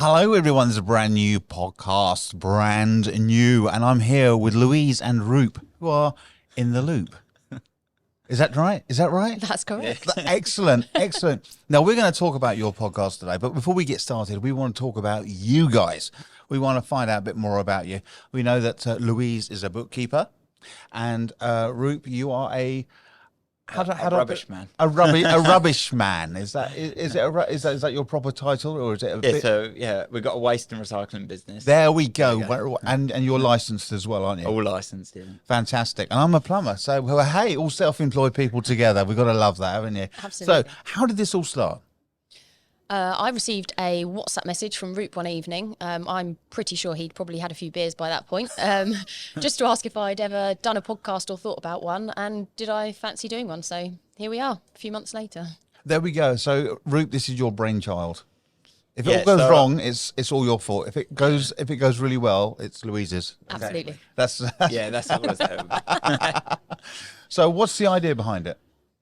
Hello, everyone. It's a brand new podcast, brand new. And I'm here with Louise and Roup, who are in the loop. Is that right? Is that right? That's correct. Yeah. Excellent, excellent. Now, we're going to talk about your podcast today, but before we get started, we want to talk about you guys. We want to find out a bit more about you. We know that Louise is a bookkeeper, and Roup, you are a rubbish man. A rubbish man. Is that your proper title, or is it a bit? So we've got a waste and recycling business. There we go. And you're licensed as well, aren't you? All licensed, yeah. Fantastic. And I'm a plumber, so hey, all self-employed people together. We've got to love that, haven't you? Absolutely. So, how did this all start? I received a WhatsApp message from Roup one evening. I'm pretty sure he'd probably had a few beers by that point, just to ask if I'd ever done a podcast or thought about one, and did I fancy doing one. So here we are, a few months later. There we go. So, Roup, this is your brainchild. If it all goes wrong, it's all your fault. If it goes really well, it's Louise's. Absolutely. Okay. That's all it was. So, what's the idea behind it?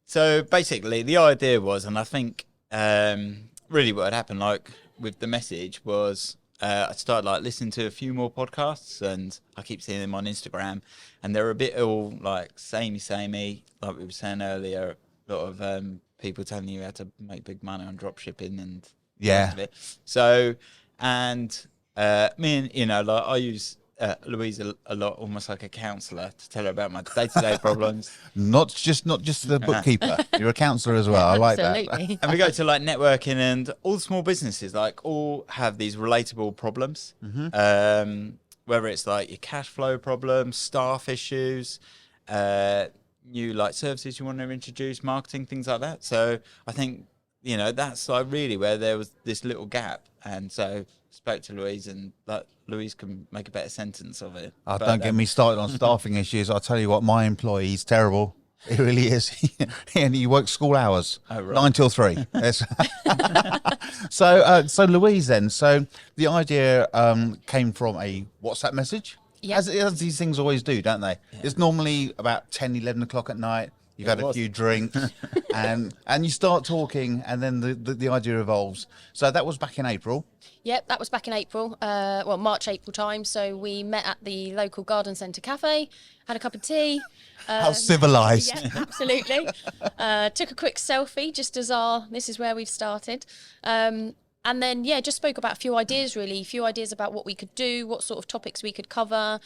So basically, the idea was, and I think really what had happened, like with the message, was I started like listening to a few more podcasts, and I keep seeing them on Instagram, and they're a bit all like samey, like we were saying earlier. A lot of people telling you how to make big money on drop shipping and So, and me and like I use Louise a lot, almost like a counsellor, to tell her about my day-to-day problems. Not just the bookkeeper. You're a counsellor as well. I like Absolutely. that. And we go to like networking, and all the small businesses like all have these relatable problems. Mm-hmm. Whether it's like your cash flow problems, staff issues, new like services you want to introduce, marketing, things like that. So I think that's like really where there was this little gap, and so spoke to Louise, and like Louise can make a better sentence of it. Oh, don't get me started on staffing issues. I'll tell you what, my employee's terrible. It really is. And he works school hours, 9 till 3. So Louise then, so the idea came from a WhatsApp message, as these things always do, don't they? Yeah. It's normally about 10, 11 o'clock at night. You've had a few drinks and you start talking, and then the idea evolves. So that was back in April. Yep, that was back in April, March, April time. So we met at the local garden centre cafe, had a cup of tea. How civilised. Yeah, absolutely. Took a quick selfie, just as this is where we've started. And then, just spoke about a few ideas, really. A few ideas about what we could do, what sort of topics we could cover,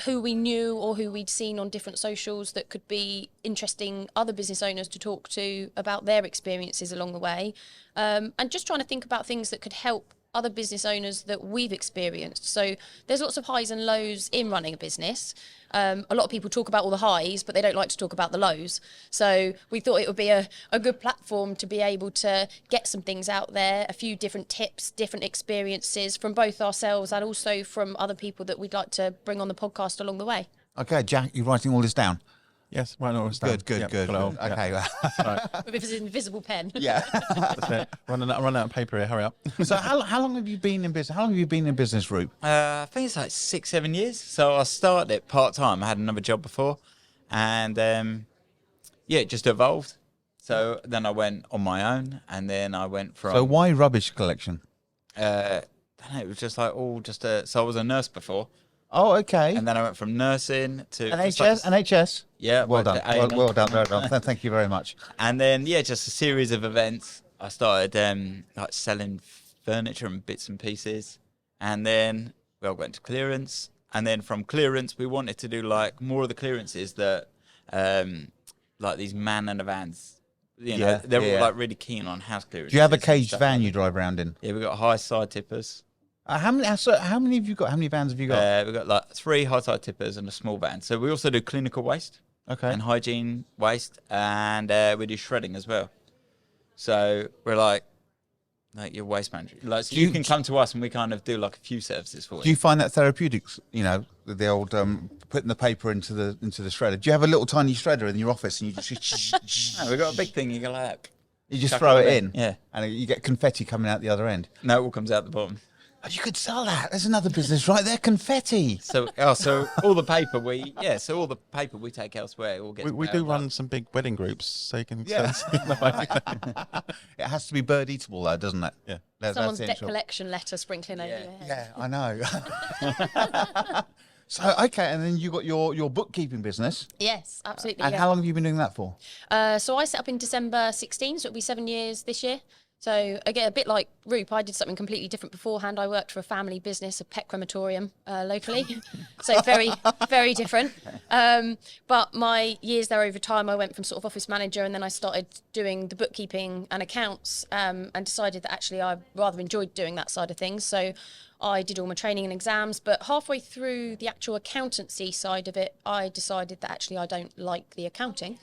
who we knew or who we'd seen on different socials that could be interesting other business owners to talk to about their experiences along the way. And just trying to think about things that could help other business owners that we've experienced. So there's lots of highs and lows in running a business. A lot of people talk about all the highs, but they don't like to talk about the lows. So we thought it would be a good platform to be able to get some things out there, a few different tips, different experiences from both ourselves and also from other people that we'd like to bring on the podcast along the way. Okay, Jack, you're writing all this down? Yes, right now it's down. Good. Okay. Right. With his invisible pen. Yeah. That's it. Run out of paper here, hurry up. So how long have you been in business? How long have you been in business, Roup? I think it's like 6-7 years. So I started it part-time. I had another job before, and it just evolved. So then I went on my own, and then I went from... So why rubbish collection? I don't know, it was just like so I was a nurse before. Oh, okay. And then I went from nursing to... NHS? Yeah. Well done. Well done. Thank you very much. And then, just a series of events. I started like selling furniture and bits and pieces. And then we all went to clearance. And then from clearance, we wanted to do like more of the clearances that like these man and the vans. They're all like really keen on house clearances. Do you have a caged van you drive around in? Yeah, we've got high side tippers. How many have you got? How many vans have you got? We've got like 3 high side tippers and a small van. So we also do clinical waste, and hygiene waste, and we do shredding as well. So we're like your waste management. Like, so you can come to us and we kind of do like a few services for you. Do you find that therapeutic? The old putting the paper into the shredder. Do you have a little tiny shredder in your office and you just? No, we've got a big thing. You go like that. You just throw it in, yeah, and you get confetti coming out the other end. No, it all comes out the bottom. Oh, you could sell that. There's another business right there, confetti. So all the paper we take elsewhere all gets We do run some big wedding groups, so you can. Yeah. It has to be bird eatable, though, doesn't it? Yeah. Someone's debt collection letter sprinkling over your head. Yeah, I know. So, okay, and then you got your bookkeeping business. Yes, absolutely. And how long have you been doing that for? So I set up in December 16, so it'll be 7 years this year. So again, a bit like Roup, I did something completely different beforehand. I worked for a family business, a pet crematorium locally. So very, very different. But my years there over time, I went from sort of office manager and then I started doing the bookkeeping and accounts and decided that actually I rather enjoyed doing that side of things. So I did all my training and exams, but halfway through the actual accountancy side of it, I decided that actually I don't like the accounting.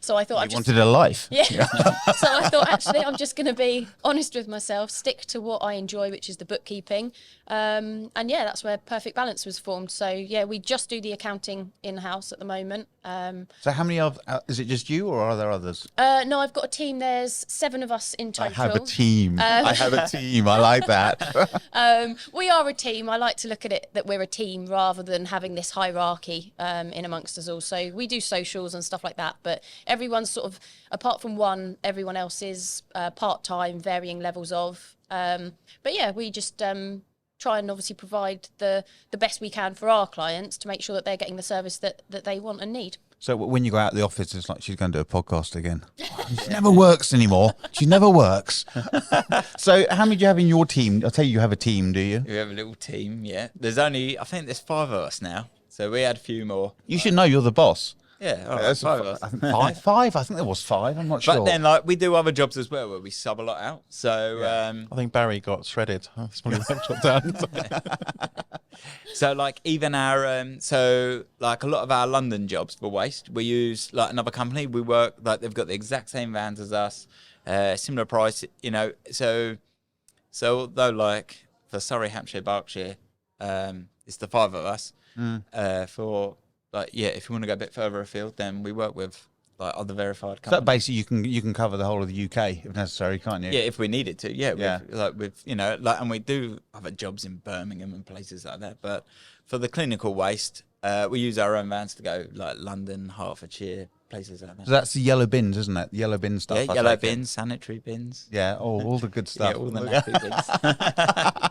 So I thought You wanted a life. Yeah. So I thought, actually, I'm just going to be honest with myself, stick to what I enjoy, which is the bookkeeping. And yeah, that's where Perfect Balance was formed. So yeah, we just do the accounting in-house at the moment. So how many is it just you or are there others? No, I've got a team. There's 7 of us in total. I have a team. I have a team. I like that. We are a team. I like to look at it that we're a team rather than having this hierarchy in amongst us all. So we do socials and stuff like that, but everyone's sort of, apart from one, everyone else is part-time, varying levels of. But yeah, we just try and obviously provide the best we can for our clients to make sure that they're getting the service that they want and need. So when you go out of the office, it's like she's going to do a podcast again. She never works anymore. She never works. So how many do you have in your team? I'll tell you have a team, do you? We have a little team, yeah. I think there's 5 of us now. So we had a few more. You should know you're the boss. Yeah, all right, 5 of us. I think five? I think there was 5. I'm not sure. But then, like, we do other jobs as well where we sub a lot out. So, I think Barry got shredded. That's probably what done. So, like, even our, like, a lot of our London jobs for waste, we use, like, another company. We work, like, they've got the exact same vans as us, similar price, you know. So although, like, for Surrey, Hampshire, Berkshire, it's the 5 of us. For, like, yeah, if you want to go a bit further afield, then we work with, like, other verified companies. So basically, you can cover the whole of the UK if necessary, can't you? Yeah, if we needed to. Yeah, Yeah. with you know, like, and we do other jobs in Birmingham and places like that. But for the clinical waste, we use our own vans to go, like, London, Hertfordshire, places like that. So that's the yellow bins, isn't it? The yellow bin stuff. Yeah, yellow bins, sanitary bins. Yeah, all the good stuff. Yeah, all the nappy bins.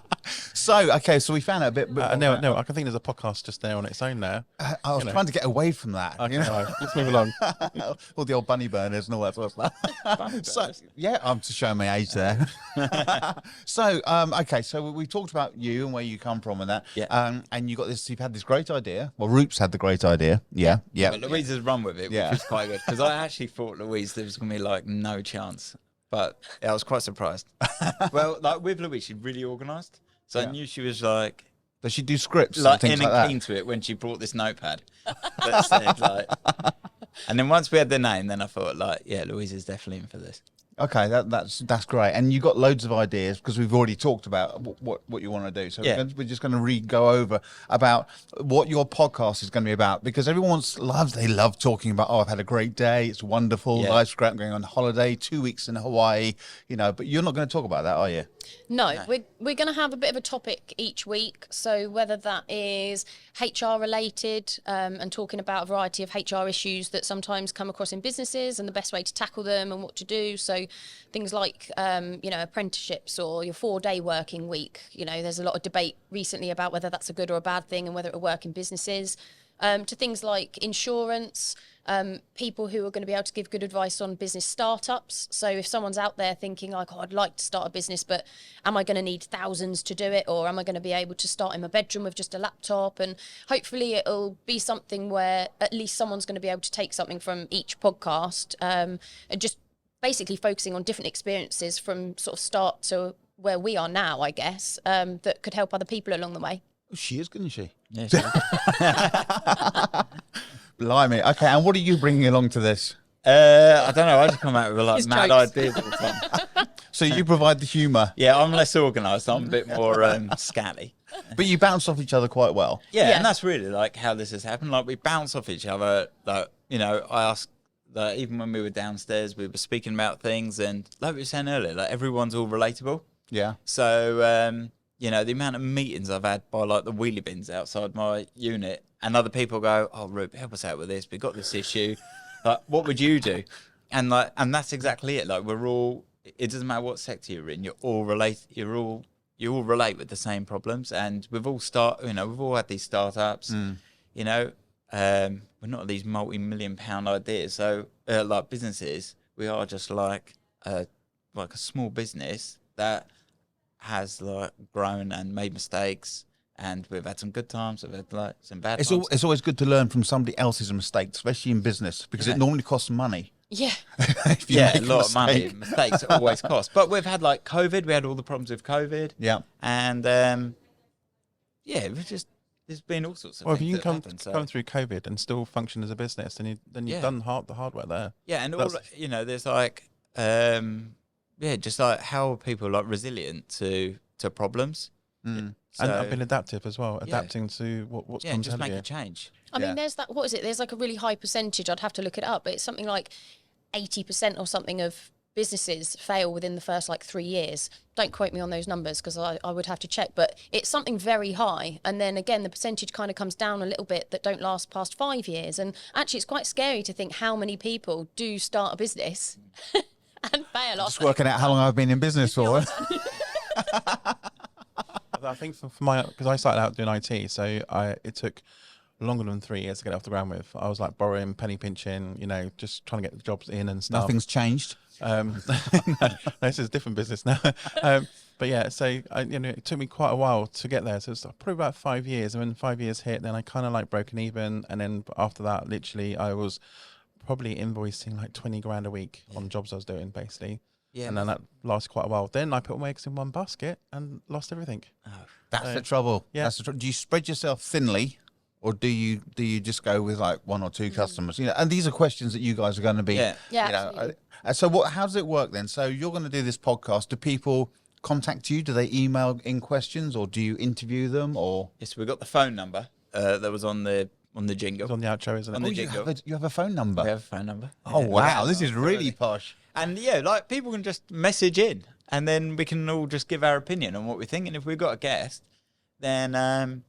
So, okay, so we found out a bit. No, I can think there's a podcast just there on its own now. I was trying to get away from that. Okay, You know? right, let's move along. All the old bunny burners and all that sort of stuff. So, yeah, I'm just showing my age there. So, okay, so we talked about you and where you come from and that. Yeah. And you've had this great idea. Well, Roop's had the great idea. Yeah. But Louise has run with it, Yeah. which is quite good. Because I actually thought, Louise, there was going to be, like, no chance. But yeah, I was quite surprised. Well, like, with Louise, she's really organised. So I knew she was, like... Does she do scripts like, and things in like and that? keen to it when she brought this notepad that said, like... And then once we had the name, then I thought, like, yeah, Louise is definitely in for this. Okay, that's great. And you got loads of ideas because we've already talked about what you want to do. So Yeah. we're just going to go over about what your podcast is going to be about because everyone they love talking about, oh, I've had a great day. It's wonderful. Yeah. Life's great. I'm going on holiday, 2 weeks in Hawaii, you know, but you're not going to talk about that, are you? No, we're going to have a bit of a topic each week. So whether that is HR related and talking about a variety of HR issues that sometimes come across in businesses and the best way to tackle them and what to do. So things like, apprenticeships or your 4-day working week. You know, there's a lot of debate recently about whether that's a good or a bad thing and whether it will work in businesses. To things like insurance, people who are going to be able to give good advice on business startups. So if someone's out there thinking like, oh, I'd like to start a business, but am I going to need thousands to do it? Or am I going to be able to start in my bedroom with just a laptop? And hopefully it'll be something where at least someone's going to be able to take something from each podcast and just basically focusing on different experiences from sort of start to where we are now, I guess, that could help other people along the way. Oh, she is, couldn't she? Yeah, Blimey. Okay, and what are you bringing along to this? I don't know. I just come out with, like, His mad jokes. ideas all the time. So you provide the humour, Yeah, I'm less organised. I'm a bit more scatty. but you bounce off each other quite well. Yeah, Yeah. and that's really, like, how this has happened. Like, we bounce off each other. Like, you know, I asked, like, even when we were downstairs, we were speaking about things, and like we were saying earlier, like, everyone's all relatable. Yeah. So you know, the amount of meetings I've had by like the wheelie bins outside my unit, and other people go, "Oh, Roup, help us out with this. We got this issue. Like, what would you do?" And that's exactly it. Like, we're all. It doesn't matter what sector you're in. You're all relate. You all relate with the same problems, and we've all we've all had these startups. You know, we're not these multi-million-pound ideas. So, like businesses, we are just like a small business that has like grown and made mistakes, and we've had some good times, we've had like some bad times. It's always good to learn from somebody else's mistakes, especially in business, because it normally costs money. Yeah. If you make a lot of money. Mistakes always cost. But we've had like COVID. We had all the problems with COVID. Yeah. And there's been all sorts of Well, if things you that can happen, come through COVID and still function as a business, then you've done the hard work there. Yeah, and there's like just like how are people like resilient to problems. So, and being adaptive as well, adapting to what's and just make a change. I mean, there's that. What is it? There's like a really high percentage. I'd have to look it up, but it's something like 80% or something of businesses fail within the first like 3 years. Don't quote me on those numbers because I would have to check, but it's something very high. And then again, the percentage kind of comes down a little bit that don't last past 5 years. And actually, it's quite scary to think how many people do start a business and fail. Just working out how long I've been in business for. I think for my, because I started out doing IT, so it took longer than 3 years to get off the ground with. I was like borrowing, penny pinching, just trying to get the jobs in and stuff. Nothing's changed. No, this is a different business now. But yeah, so it took me quite a while to get there. So it's probably about 5 years. And when 5 years hit, then I kind of like broken even. And then after that, literally, I was probably invoicing like 20 grand a week on jobs I was doing, basically. Yeah. And then that lasted quite a while. Then I put my eggs in one basket and lost everything. Oh, that's the trouble. Yeah. Do you spread yourself thinly, or do you just go with like one or two customers? And these are questions that you guys are going to be. So how does it work then? So you're going to do this podcast. Do people contact you? Do they email in questions, or do you interview them? Or yes, we got the phone number that was on the jingle. It's on the outro, isn't it? You have a phone number. We have a phone number. Oh wow, this is really posh. And like people can just message in, and then we can all just give our opinion on what we think. And if we've got a guest, then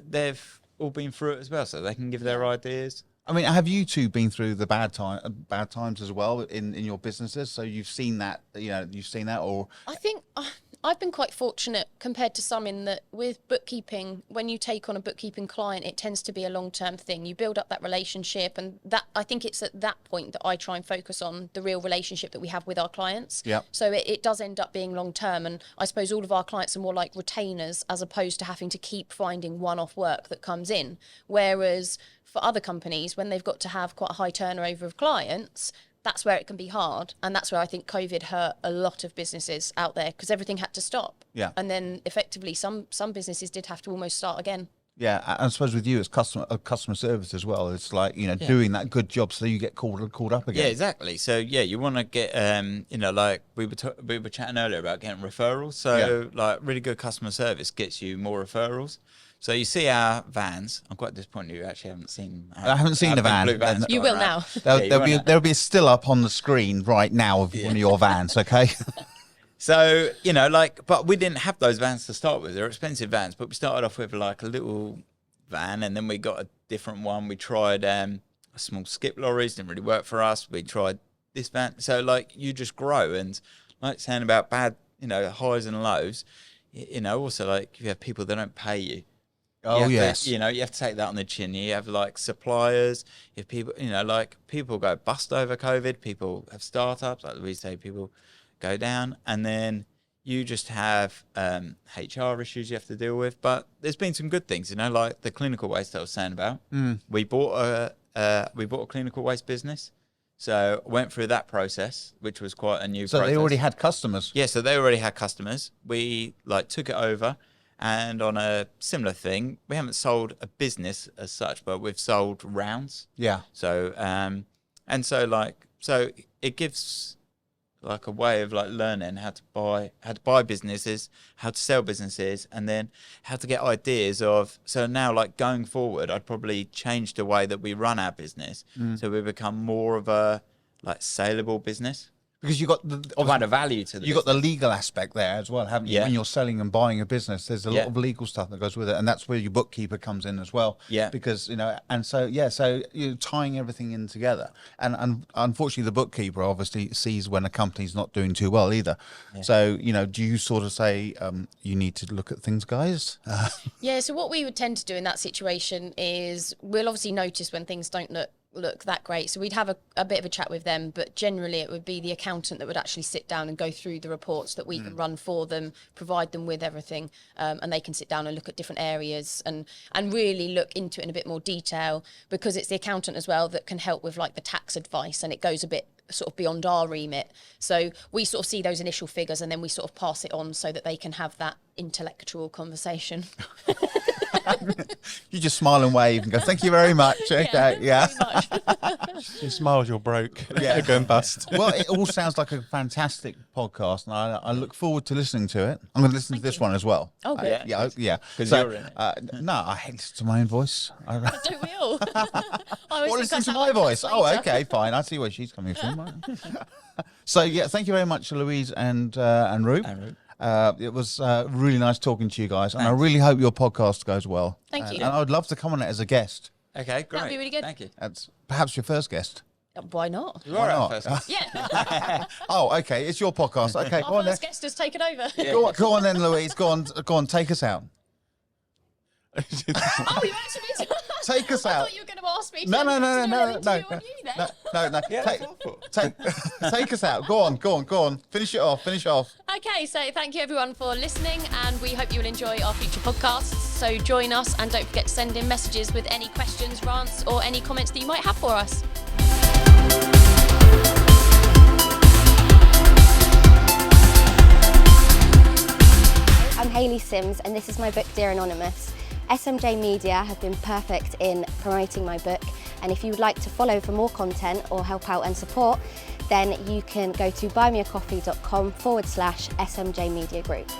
they've all been through it as well, so they can give their ideas. I mean, have you two been through the bad times as well in your businesses? So you've seen that, or I think I've been quite fortunate compared to some in that with bookkeeping, when you take on a bookkeeping client, it tends to be a long-term thing. You build up that relationship, and that I think it's at that point that I try and focus on the real relationship that we have with our clients. Yeah. So it does end up being long-term, and I suppose all of our clients are more like retainers as opposed to having to keep finding one-off work that comes in. Whereas for other companies, when they've got to have quite a high turnover of clients, that's where it can be hard. And that's where I think COVID hurt a lot of businesses out there because everything had to stop. Yeah. And then effectively some businesses did have to almost start again. Yeah, I suppose with you it's customer service as well. It's like, doing that good job so you get called up again. Yeah, exactly. So you want to get like we were chatting earlier about getting referrals. So like really good customer service gets you more referrals. So you see our vans. I'm quite disappointed you actually haven't seen. I haven't seen the van. You will now. There'll be still up on the screen right now of one of your vans. Okay. So but we didn't have those vans to start with. They're expensive vans, but we started off with like a little van, and then we got a different one. We tried a small skip lorries, didn't really work for us. We tried this van. So like you just grow, and like saying about bad, highs and lows. Also like you have people that don't pay you. Oh, yes. You have to take that on the chin. You have like suppliers. If people, people go bust over COVID. People have startups, like we say, people go down, and then you just have HR issues you have to deal with. But there's been some good things, like the clinical waste I was saying about. We bought a clinical waste business. So I went through that process, which was quite a new process. So they already had customers? Yeah, so they already had customers. We took it over. And on a similar thing, we haven't sold a business as such, but we've sold rounds. Yeah. So, so it gives like a way of like learning how to buy businesses, how to sell businesses, and then how to get ideas of. So now, like going forward, I'd probably change the way that we run our business, so we become more of a like saleable business. because you got Quite a value to the you got the legal aspect there as well, haven't you? Yeah. When you're selling and buying a business, there's a lot Yeah. of legal stuff that goes with it, and that's where your bookkeeper comes in as well. Yeah. Because so you're tying everything in together, and unfortunately, the bookkeeper obviously sees when a company's not doing too well either. Yeah. So do you sort of say you need to look at things, guys? Yeah, so what we would tend to do in that situation is we'll obviously notice when things don't look that great. So we'd have a bit of a chat with them, but generally it would be the accountant that would actually sit down and go through the reports that we can run for them, provide them with everything, and they can sit down and look at different areas and really look into it in a bit more detail, because it's the accountant as well that can help with like the tax advice, and it goes a bit sort of beyond our remit. So we sort of see those initial figures and then we sort of pass it on so that they can have that intellectual conversation. You just smile and wave and go, thank you very much. Okay, yeah. She smiles, you're broke. Yeah. You're going bust. Well, it all sounds like a fantastic podcast, and I look forward to listening to it. I'm going to listen to this one as well. Oh, good. Yeah. 'Cause So, you're in it. no, I hate listening to my own voice. Don't we all? Or listening to my voice. Oh, okay, fine. I see where she's coming from. So, yeah, thank you very much, Louise and Roup. It was really nice talking to you guys, and I really hope your podcast goes well. Thank you. And I would love to come on it as a guest. Okay, great. That'd be really good. Thank you. That's perhaps your first guest. Why not? You are our not? first guest. Yeah. Oh, okay, it's your podcast. Okay, go Our on then. first guest has taken over. Go on then, Louise. Go on, take us out. Oh, you actually Take us I out. thought you were going to ask me to No. do an interview on you then. No. Take us out. Go on. Finish it off. Okay, so thank you everyone for listening, and we hope you will enjoy our future podcasts. So join us, and don't forget to send in messages with any questions, rants, or any comments that you might have for us. I'm Hayley Sims, and this is my book Dear Anonymous. SMJ Media have been perfect in promoting my book, and if you would like to follow for more content or help out and support, then you can go to buymeacoffee.com/SMJ Media Group.